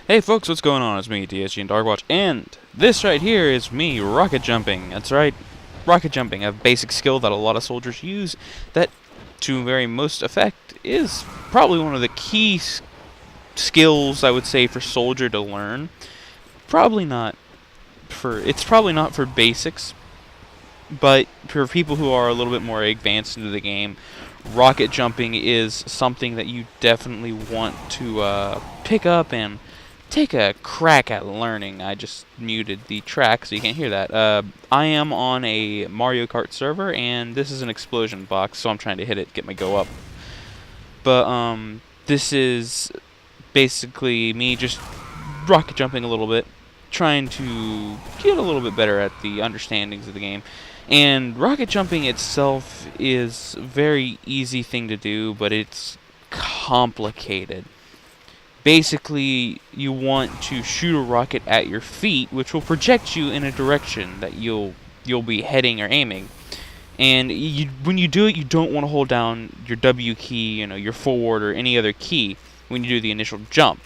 Hey folks, what's going on? It's me, DSG and Darkwatch, and this right here is me rocket jumping. That's right, rocket jumping, a basic skill that a lot of soldiers use that, to very most effect, is probably one of the key skills, I would say, for soldier to learn. It's probably not for basics, but for people who are a little bit more advanced into the game, rocket jumping is something that you definitely want to pick up and take a crack at learning. I just muted the track so you can't hear that. I am on a Mario Kart server, and this is an explosion box, so I'm trying to hit it, get my go up. But this is basically me just rocket jumping a little bit, trying to get a little bit better at the understandings of the game. And rocket jumping itself is a very easy thing to do, but it's complicated. Basically, you want to shoot a rocket at your feet, which will project you in a direction that you'll be heading or aiming. And when you do it, you don't want to hold down your W key, your forward or any other key when you do the initial jump.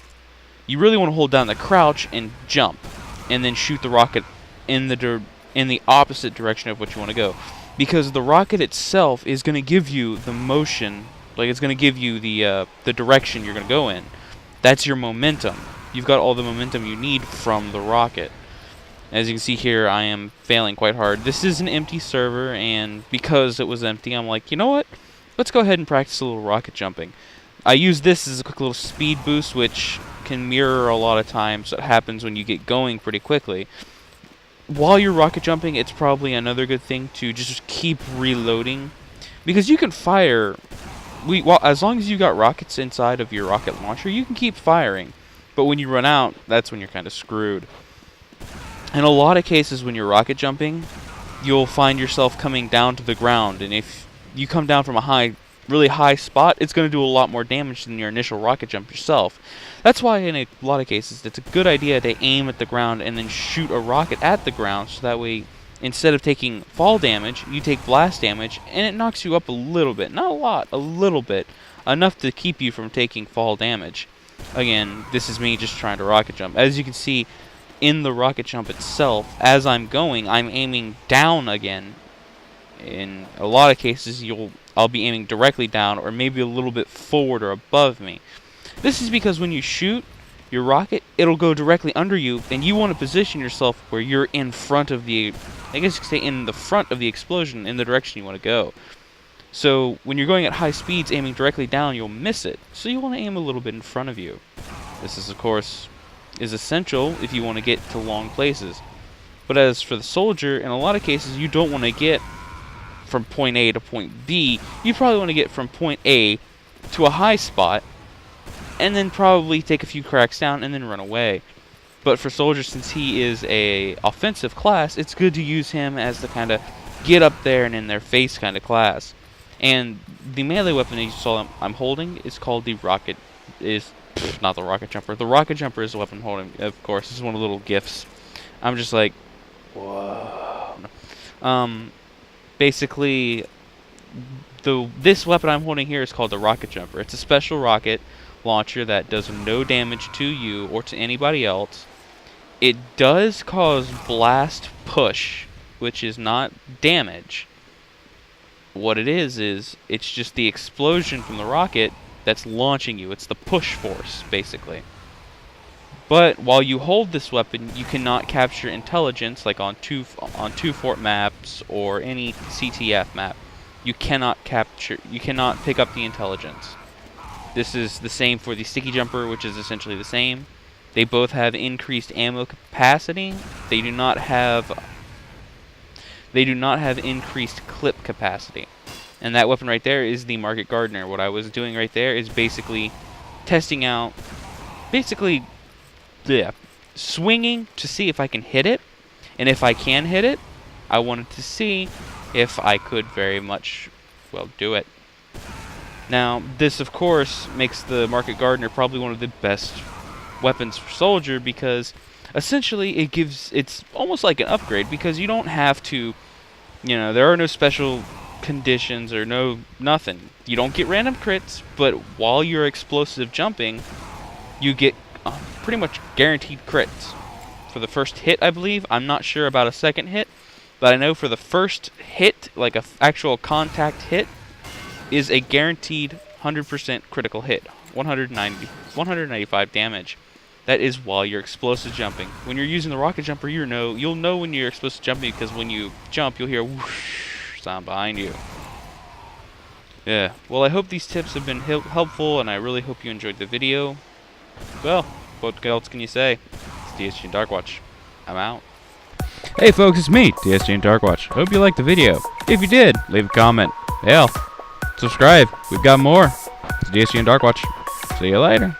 You really want to hold down the crouch and jump, and then shoot the rocket in the opposite direction of what you want to go, because the rocket itself is going to give you the motion, like it's going to give you the direction you're going to go in. That's your momentum. You've got all the momentum you need from the rocket. As you can see here, I am failing quite hard. This is an empty server, and because it was empty, I'm like, you know what? Let's go ahead and practice a little rocket jumping. I use this as a quick little speed boost, which can mirror a lot of times what happens when you get going pretty quickly. While you're rocket jumping, it's probably another good thing to just keep reloading, because you can fire. As long as you got rockets inside of your rocket launcher, you can keep firing. But when you run out, that's when you're kind of screwed. In a lot of cases, when you're rocket jumping, you'll find yourself coming down to the ground, and if you come down from a really high spot, it's going to do a lot more damage than your initial rocket jump yourself. That's why in a lot of cases, it's a good idea to aim at the ground and then shoot a rocket at the ground, so that way, instead of taking fall damage, you take blast damage, and it knocks you up a little bit. Not a lot, a little bit. Enough to keep you from taking fall damage. Again, this is me just trying to rocket jump. As you can see, in the rocket jump itself, as I'm going, I'm aiming down again. In a lot of cases, I'll be aiming directly down, or maybe a little bit forward or above me. This is because when you shoot your rocket, it'll go directly under you, and you want to position yourself where you're in front of the, I guess you could say, in the front of the explosion, in the direction you want to go. So when you're going at high speeds, aiming directly down, you'll miss it. So you want to aim a little bit in front of you. This is, of course, essential if you want to get to long places. But as for the soldier, in a lot of cases, you don't want to get from point A to point B. You probably want to get from point A to a high spot, and then probably take a few cracks down and then run away. But for soldier, since he is a offensive class, it's good to use him as the kind of get up there and in their face kind of class. And the melee weapon that you saw I'm holding is called the rocket. Not the rocket jumper. The rocket jumper is the weapon I'm holding. Of course, this is one of the little gifts. I'm just like, whoa. Basically, this weapon I'm holding here is called the Rocket Jumper. It's a special rocket launcher that does no damage to you or to anybody else. It does cause blast push, which is not damage. What it is it's just the explosion from the rocket that's launching you. It's the push force, basically. But while you hold this weapon, you cannot capture intelligence, like on two fort maps or any CTF map. You cannot pick up the intelligence. This is the same for the sticky jumper, which is essentially the same. They both have increased ammo capacity. They do not have increased clip capacity. And that weapon right there is the Market Gardener. What I was doing right there is basically testing out, swinging to see if I can hit it. And if I can hit it, I wanted to see if I could very much, do it. Now, this, of course, makes the Market Gardener probably one of the best weapons for soldier, because essentially it's almost like an upgrade, because you don't have to, there are no special conditions or nothing. You don't get random crits, but while you're explosive jumping, you get pretty much guaranteed crits. For the first hit, I believe. I'm not sure about a second hit, but I know for the first hit, like a actual contact hit, is a guaranteed 100% critical hit. 195 damage. That is while you're explosive jumping. When you're using the rocket jumper, you'll know when you're explosive jumping, because when you jump, you'll hear whoosh sound behind you. Yeah. Well, I hope these tips have been helpful, and I really hope you enjoyed the video. Well, what else can you say? It's DSG and Darkwatch. I'm out. Hey folks, it's me, DSG and Darkwatch. Hope you liked the video. If you did, leave a comment. Hell, subscribe. We've got more. It's DSG and Darkwatch. See you later.